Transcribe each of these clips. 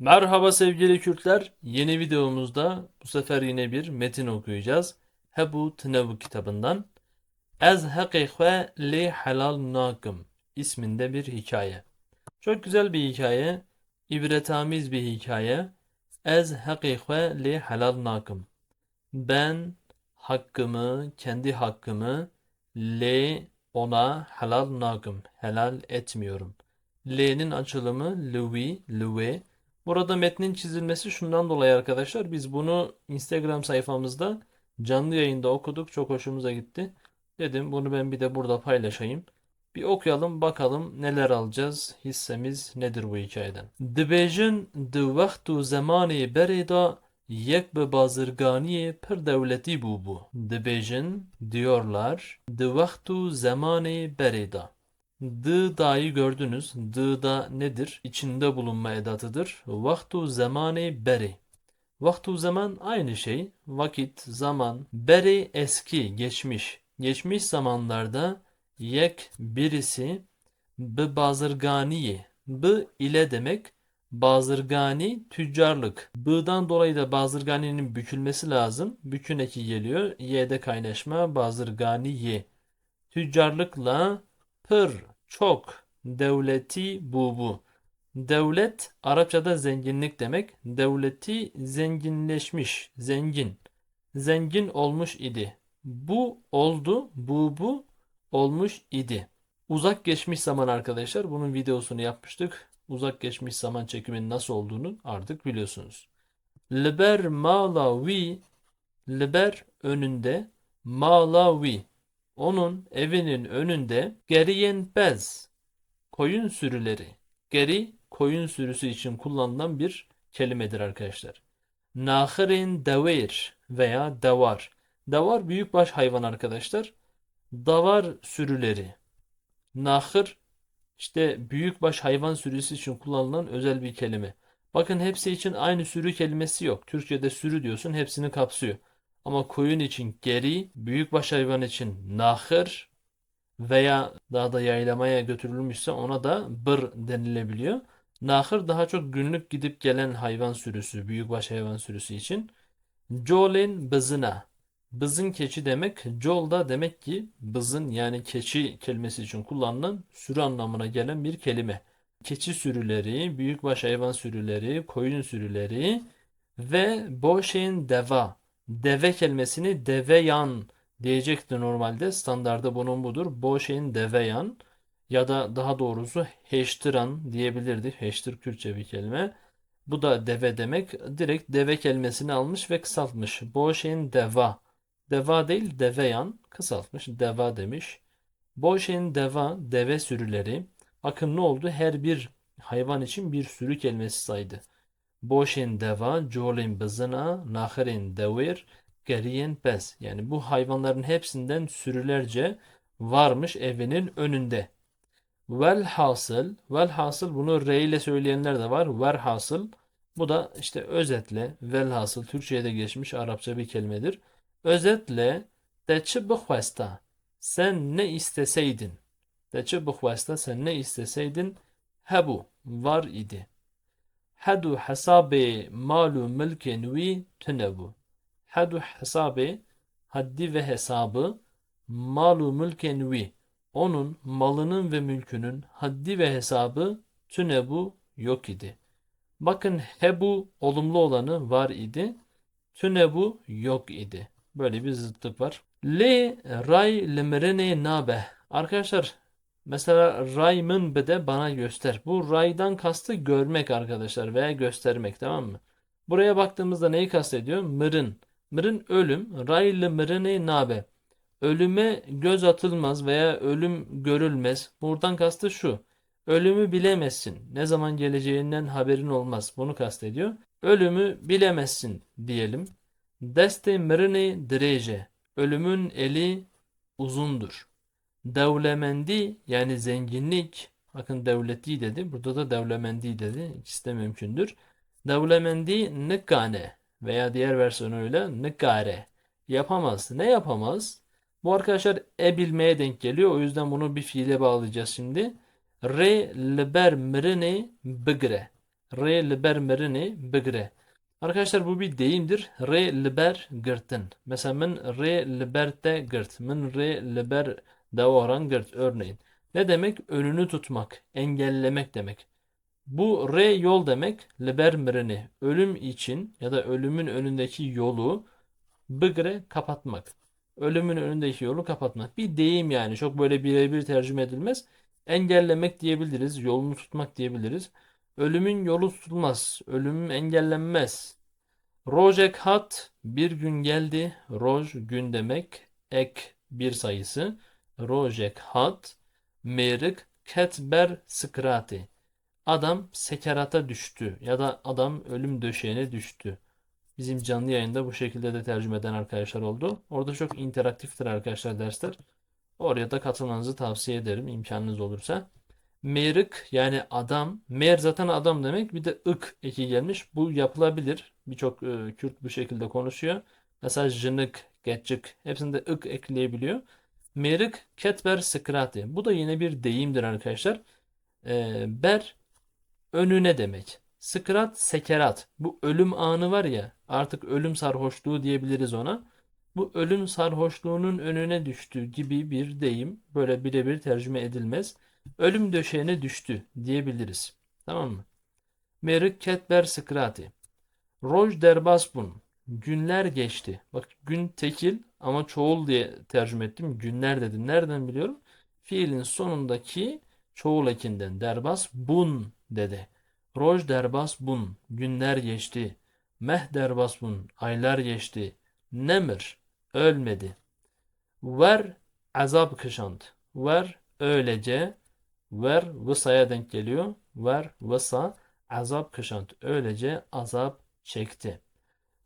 Merhaba sevgili Kürtler. Yeni videomuzda bu sefer yine bir metin okuyacağız. Hebu Tnevu kitabından. Ez hakikwe li halal nakim isminde bir hikaye. Çok güzel bir hikaye. İbretamiz bir hikaye. Ez hakikwe li halal nakim. Ben hakkımı, kendi hakkımı le ona halal nakim, helal etmiyorum. L'nin açılımı Louis, Louis. Burada metnin çizilmesi şundan dolayı arkadaşlar. Biz bunu Instagram sayfamızda canlı yayında okuduk. Çok hoşumuza gitti. Dedim bunu ben bir de burada paylaşayım. Bir okuyalım bakalım neler alacağız. Hissemiz nedir bu hikayeden. Dibêjin di wextu zemanê berê de yek bi bazirganiyê pir dewletî bûbû. Dibêjin diyorlar di wextu zemanê berê de. Da'yı gördünüz. Da nedir? İçinde bulunma edatıdır. Vaktu zamane beri. Vaktu zaman aynı şey. Vakit, zaman. Beri eski, geçmiş. Geçmiş zamanlarda yek birisi bi bazırganiye. Bi ile demek. Bazırgani tüccarlık. B'dan dolayı da bazırganinin bükülmesi lazım. Bükün eki geliyor. Y'de kaynaşma. Bazırganiye. Tüccarlıkla pır çok devleti bu. Devlet Arapçada zenginlik demek. Devleti zenginleşmiş, zengin. Zengin olmuş idi. Bu oldu, bu olmuş idi. Uzak geçmiş zaman arkadaşlar. Bunun videosunu yapmıştık. Uzak geçmiş zaman çekiminin nasıl olduğunu artık biliyorsunuz. Liber malawi, liber önünde, malawi onun evinin önünde geriyen bez koyun sürüleri. Geri koyun sürüsü için kullanılan bir kelimedir arkadaşlar. Nahirin devir veya davar. Davar büyükbaş hayvan arkadaşlar. Davar sürüleri. Nahir işte büyükbaş hayvan sürüsü için kullanılan özel bir kelime. Bakın hepsi için aynı sürü kelimesi yok. Türkçe'de sürü diyorsun hepsini kapsıyor. Ama koyun için geri, büyükbaş hayvan için nahır veya daha da yaylamaya götürülmüşse ona da bır denilebiliyor. Nahır daha çok günlük gidip gelen hayvan sürüsü, büyükbaş hayvan sürüsü için. Jolin bızına. Bızın keçi demek. Jol da demek ki bızın yani keçi kelimesi için kullanılan sürü anlamına gelen bir kelime. Keçi sürüleri, büyükbaş hayvan sürüleri, koyun sürüleri ve boşen deva. Deve kelimesini deveyan diyecekti normalde. Standarda bunun budur. Boşen deveyan ya da daha doğrusu heştiran diyebilirdik. Heştir Kürtçe bir kelime. Bu da deve demek. Direkt deve kelimesini almış ve kısaltmış. Boşen deva. Deva değil deveyan. Kısaltmış. Deva demiş. Boşen deva. Deve sürüleri. Bakın ne oldu? Her bir hayvan için bir sürü kelimesi saydı. Boşen deva. Colin bızına. Nahirin devir. Geriyen pes. Yani bu hayvanların hepsinden sürülerce varmış evinin önünde. Velhasıl bunu re ile söyleyenler de var. Verhasıl bu da işte özetle velhasıl Türkçe'ye de geçmiş Arapça bir kelimedir. Özetle de çi bixwesta sen ne isteseydin de çi bixwesta sen ne isteseydin hebu var idi. Hedu hesabe malu mülken vi tünebu. Hedu hesabe haddi ve hesabı malu mülken vi onun malının ve mülkünün haddi ve hesabı tünebu yok idi. Bakın hebu olumlu olanı var idi. Tünebu yok idi. Böyle bir zıtlık var. Le ray lemrene nabe. Arkadaşlar mesela raymın de bana göster. Bu raydan kastı görmek arkadaşlar veya göstermek, tamam mı? Buraya baktığımızda neyi kastediyor? Mırın. Mırın ölüm. Ray lemrene nabe. Ölüme göz atılmaz veya ölüm görülmez. Buradan kastı şu. Ölümü bilemezsin. Ne zaman geleceğinden haberin olmaz. Bunu kastediyor. Ölümü bilemezsin diyelim. Deste mırını direce. Ölümün eli uzundur. Devlemendi yani zenginlik. Bakın devleti dedi. Burada da devlemendi dedi. İkisi de mümkündür. Devlemendi nıkkane veya diğer versiyonuyla nıkkare. Yapamaz. Ne yapamaz? Bu arkadaşlar bilmeye denk geliyor. O yüzden bunu bir fiile bağlayacağız şimdi. Re liber mrine bigre. Re liber merini bigre. Arkadaşlar bu bir deyimdir. Re liber gırtın. Mesela min re liberte gırt. Min re liber davaran gırt örneğin. Ne demek? Önünü tutmak, engellemek demek. Bu re yol demek. Liber mirini ölüm için ya da ölümün önündeki yolu bigre kapatmak. Ölümün önündeki yolu kapatmak. Bir deyim yani. Çok böyle birebir tercüme edilmez. Engellemek diyebiliriz. Yolunu tutmak diyebiliriz. Ölümün yolu tutulmaz. Ölüm engellenmez. Rojek hat bir gün geldi. Roj gün demek. Ek bir sayısı. Rojek hat merik ketber sıkrati. Adam sekerata düştü ya da adam ölüm döşeğine düştü. Bizim canlı yayında bu şekilde de tercüme eden arkadaşlar oldu. Orada çok interaktiftir arkadaşlar dersler. Oraya da katılmanızı tavsiye ederim imkanınız olursa. Merik yani adam. Mer zaten adam demek. Bir de ık eki gelmiş. Bu yapılabilir. Birçok Kürt bu şekilde konuşuyor. Mesela jınık, geçik hepsinde ık ekleyebiliyor. Merik ketber sıkrati. Bu da yine bir deyimdir arkadaşlar. Ber önüne demek. Sıkrat, sekerat. Bu ölüm anı var ya, artık ölüm sarhoşluğu diyebiliriz ona. Bu ölüm sarhoşluğunun önüne düştü gibi bir deyim. Böyle birebir tercüme edilmez. Ölüm döşeğine düştü diyebiliriz. Tamam mı? Merik ketber sıkrati. Roj derbas bun. Günler geçti. Bak gün tekil ama çoğul diye tercüme ettim. Günler dedim. Nereden biliyorum? Fiilin sonundaki çoğul ekinden derbas bun dedi. Roj derbas bun. Günler geçti. Meh derbas bun. Aylar geçti. Nemir. Ölmedi. Ver azap kışant. Ver öylece. Ver vısaya denk geliyor. Ver vısa azap kışant. Öylece azap çekti.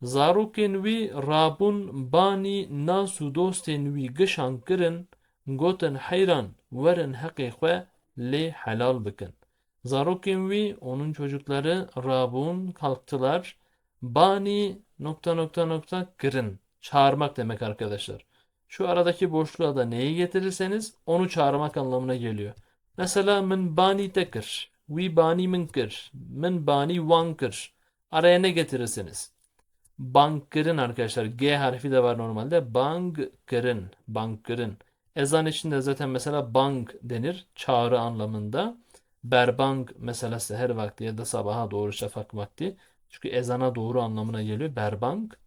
Zarokên wî rabûn banî nas û dostên wî gişan kirin, gotin heyran werin heqê xwe lê helal bikin. Zarokên wî onun çocukları rabûn kalktılar. Bani nokta nokta nokta kirin. Çağırmak demek arkadaşlar. Şu aradaki boşluğa da neyi getirirseniz onu çağırmak anlamına geliyor. Mesela min bani tekir. We bani min kir. Min bani wan kir. Araya ne getirirsiniz? Bankırın arkadaşlar. G harfi de var normalde. Bankırın. Bankırın. Ezan içinde zaten mesela bank denir. Çağrı anlamında. Berbank mesela seher vakti ya da sabaha doğru şafak vakti. Çünkü ezana doğru anlamına geliyor. Berbank.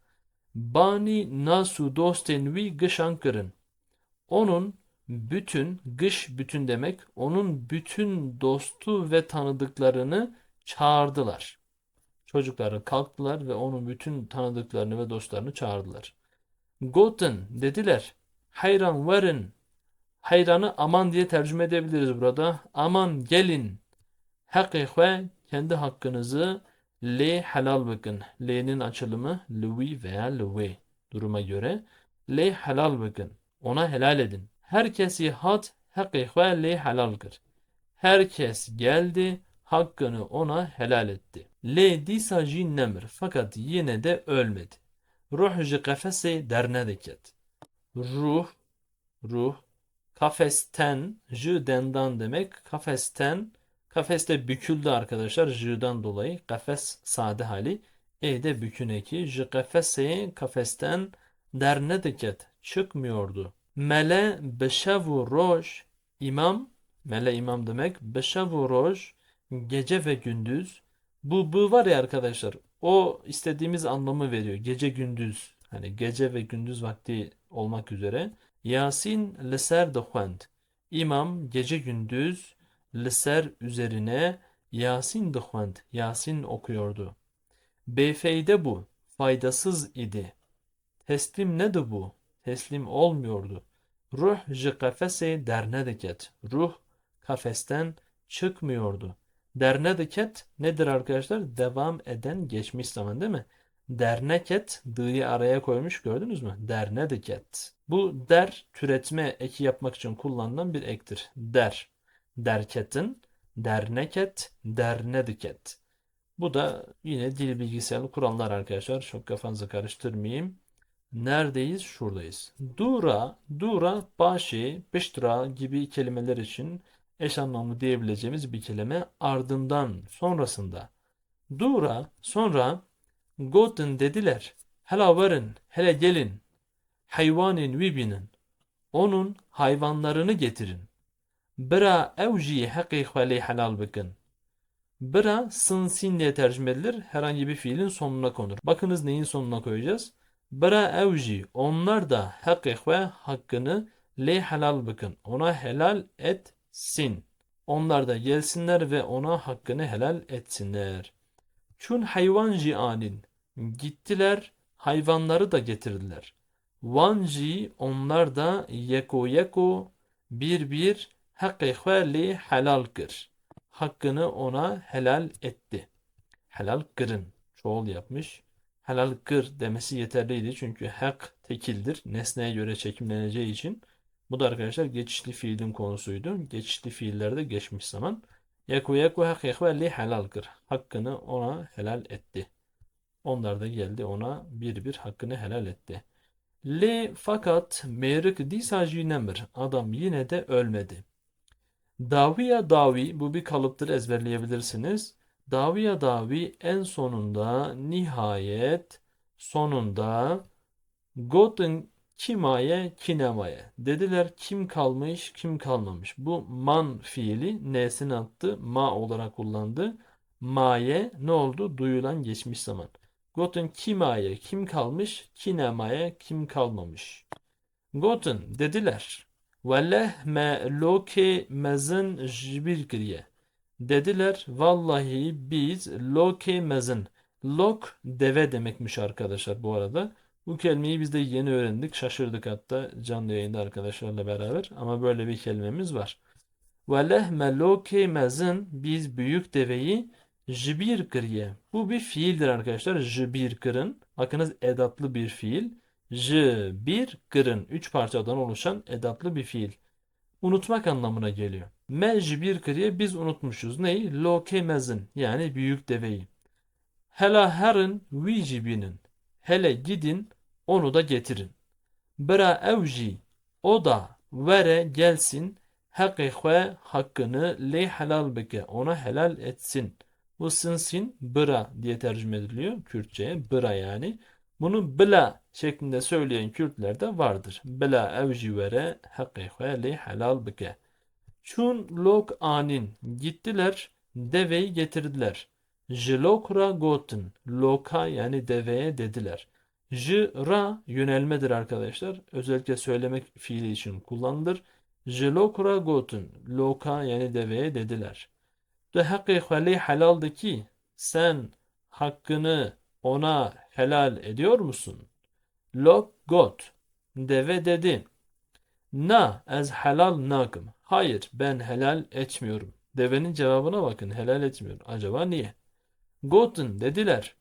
Bani nasu dosten vi gışan kırın. Onun bütün, gış bütün demek. Onun bütün dostu ve tanıdıklarını çağırdılar. Çocukları kalktılar ve onun bütün tanıdıklarını ve dostlarını çağırdılar. Goten dediler. Hayran verin. Hayranı aman diye tercüme edebiliriz burada. Aman gelin. Hakikwe kendi hakkınızı le helal bakın. Le'nin açılımı lüvi veya lüve duruma göre. Le helal bakın. Ona helal edin. Herkesi hat hakikwe le helaldir. Herkes geldi, hakkını ona helal etti. Le disa jin nemir. Fakat yine de ölmedi. Ruh ji kafesi dernedeket. Ruh, ruh, kafesten, j dendan demek. Kafesten, kafeste büküldü arkadaşlar j'dan dolayı. Kafes sade hali. De bükün eki. Ji kafesi, kafesten dernedeket. Çıkmıyordu. Mele beşevu roj, imam, mele imam demek. Beşevu roj, gece ve gündüz. Bu var ya arkadaşlar. O istediğimiz anlamı veriyor. Gece gündüz. Hani gece ve gündüz vakti olmak üzere. Yasin liser dixwend. İmam gece gündüz liser üzerine Yasin dixwend. Yasin okuyordu. Beyfeyde bu. Faydasız idi. Teslim nedir bu? Teslim olmuyordu. Ruh ji kafese dernedeket. Ruh kafesten çıkmıyordu. Dernedeket nedir arkadaşlar? Devam eden geçmiş zaman değil mi? Derneket dı'yı araya koymuş gördünüz mü? Dernedeket. Bu der türetme eki yapmak için kullanılan bir ektir. Der. Derketin, derneket, dernedeket. Bu da yine dil bilgisayarlı kurallar arkadaşlar. Çok kafanızı karıştırmayayım. Neredeyiz? Şuradayız. Dura, dura, başı, piştra gibi kelimeler için eş anlamlı diyebileceğimiz bir kelime ardından, sonrasında. Dura sonra goten dediler. Hela varın, hele gelin. Hayvanin vibinin. Onun hayvanlarını getirin. Bira evji hakkı hvali helal bakın. Bira sınsin diye tercüme edilir. Herhangi bir fiilin sonuna konur. Bakınız neyin sonuna koyacağız? Bira evji. Onlar da hakkı ve hakkını le helal bakın. Ona helal etsin. Onlar da gelsinler ve ona hakkını helal etsinler. Çün hayvan anin. Gittiler hayvanları da getirdiler. Vanji onlar da yeko yeko bir hakkı li helal kır. Hakkını ona helal etti. Helal kırın. Çoğul yapmış. Helal kır demesi yeterliydi çünkü hak tekildir. Nesneye göre çekimleneceği için. Bu da arkadaşlar geçişli fiilin konusuydu. Geçişli fiillerde geçmiş zaman. Yeku yeku hak li helal kır. Hakkını ona helal etti. Onlar da geldi ona bir hakkını helal etti. Fakat merik disaji nemir. Adam yine de ölmedi. Daviya davi bu bir kalıptır ezberleyebilirsiniz. Daviya davi en sonunda nihayet sonunda Goten kimaye kinemaye. Dediler kim kalmış kim kalmamış. Bu man fiili n'sini attı ma olarak kullandı. Maye ne oldu? Duyulan geçmiş zaman. Goten kimaye kim kalmış kinemaye kim kalmamış. Goten dediler. Vellehme loke mezin jbir kiriye. Dediler vallahi biz loke mezin. Lok deve demekmiş arkadaşlar bu arada. Bu kelimeyi biz de yeni öğrendik. Şaşırdık hatta canlı yayında arkadaşlarla beraber. Ama böyle bir kelimemiz var. Ve lehme loke mezin biz büyük deveyi jibir kırıye. Bu bir fiildir arkadaşlar. Jibir kırın. Bakınız edatlı bir fiil. Jibir kırın. Üç parçadan oluşan edatlı bir fiil. Unutmak anlamına geliyor. Me jibir kırıye biz unutmuşuz. Neyi? Loke mezin. Yani büyük deveyi. Hela herin vicibinin. Hele gidin onu da getirin. Bira evji o da vere gelsin hakkı hakkını le helal beke ona helal etsin. Bu sinsin bira diye tercüme ediliyor Kürtçe'ye. Bira yani. Bunu bila şeklinde söyleyen Kürtler de vardır. Bila evji vere hakkı le helal beke. Çun lok anin gittiler deveyi getirdiler. Jilokra gotin loka yani deveye dediler. Jira yönelmedir arkadaşlar. Özellikle söylemek fiili için kullanılır. Jilokra gotin loka yani deveye dediler. De hakkı hali helaldi ki sen hakkını ona helal ediyor musun? Lok got deve dedi. Na ez helal nakım. Hayır ben helal etmiyorum. Devenin cevabına bakın helal etmiyorum. Acaba niye? Goten dediler.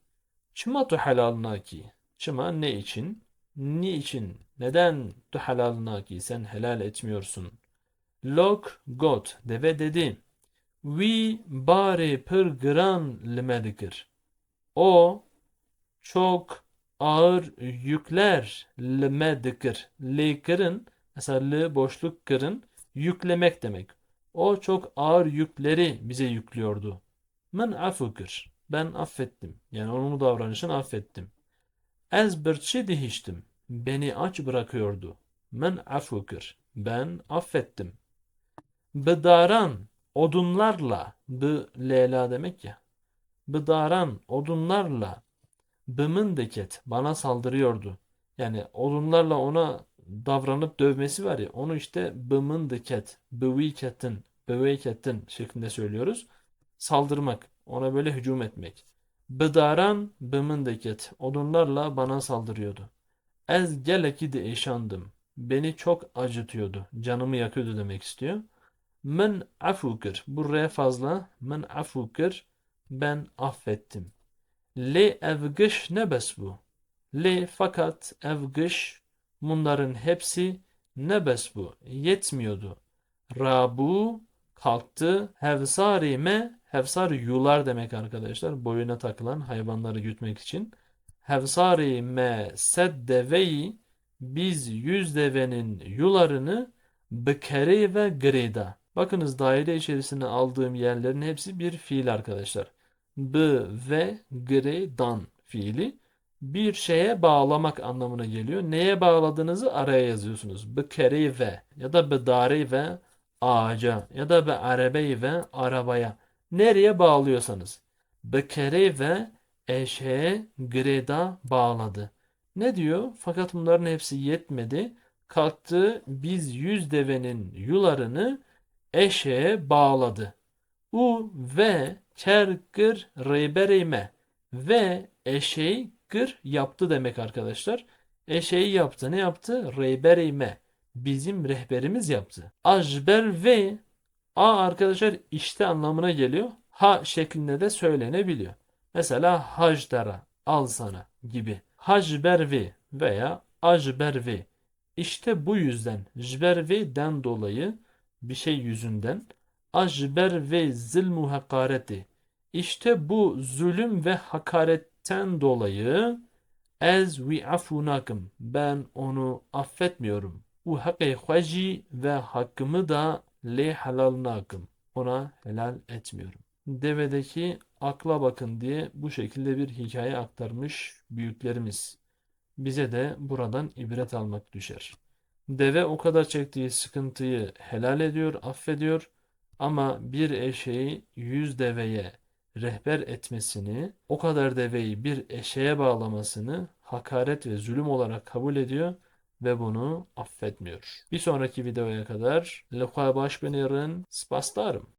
Çıma tu helal naki. Çıma ne için? Ni için? Neden tu helal naki sen helal etmiyorsun? Lok got deve dedi. Vi bari pır gran limedikir. O çok ağır yükler limedikir. Likir'in mesela boşluk kırın yüklemek demek. O çok ağır yükleri bize yüklüyordu. Men afukir. Ben affettim. Yani onun davranışını affettim. Ez bir şey dihiştim. Beni aç bırakıyordu. Men afukir. Ben affettim. Bıdaran odunlarla bu Leyla demek ya. Bıdaran odunlarla deket bana saldırıyordu. Yani odunlarla ona davranıp dövmesi var ya onu işte deket, bıviketin şeklinde söylüyoruz. Saldırmak, ona böyle hücum etmek. Bıdaran deket odunlarla bana saldırıyordu. Ez geleki de eşandım. Beni çok acıtıyordu. Canımı yakıyordu demek istiyor. Men afukir. Buraya fazla. Men afukir. Ben affettim. Le evgış ne bes bu? Le fakat evgış bunların hepsi ne bes bu? Yetmiyordu. Rabu kalktı. Hevsari me hevsar yular demek arkadaşlar. Boyuna takılan hayvanları gütmek için. Hevsari me seddeveyi biz 100 devenin yularını bkeri ve greda. Bakınız daire içerisine aldığım yerlerin hepsi bir fiil arkadaşlar. B ve gredan fiili bir şeye bağlamak anlamına geliyor. Neye bağladığınızı araya yazıyorsunuz. Bkeri ve ya da bdari ve ağaca ya da be arabeyi ve arabaya. Nereye bağlıyorsanız. Bkeri ve eşeğe greda bağladı. Ne diyor? Fakat bunların hepsi yetmedi. Kalktı biz 100 devenin yularını eşeğe bağladı. U ve ker gır reybereyme ve eşeği gır yaptı demek arkadaşlar. Eşeği yaptı. Ne yaptı? Reybereyme. Bizim rehberimiz yaptı. Ajber ve a arkadaşlar işte anlamına geliyor. Ha şeklinde de söylenebiliyor. Mesela hajdara al sana gibi. Hacbervi veya ajbervi. İşte bu yüzden jbervi'den dolayı bir şey yüzünden ajber ve zilmu hakareti. İşte bu zulüm ve hakaretten dolayı ez vi afunakum ben onu affetmiyorum. U hakkı hvaci ve hakkımı da le halalnakum ona helal etmiyorum. Devedeki akla bakın diye bu şekilde bir hikaye aktarmış büyüklerimiz. Bize de buradan ibret almak düşer. Deve o kadar çektiği sıkıntıyı helal ediyor, affediyor. Ama bir eşeği 100 deveye rehber etmesini, o kadar deveyi bir eşeğe bağlamasını hakaret ve zulüm olarak kabul ediyor ve bunu affetmiyor. Bir sonraki videoya kadar Lekha baş benerin spastarım.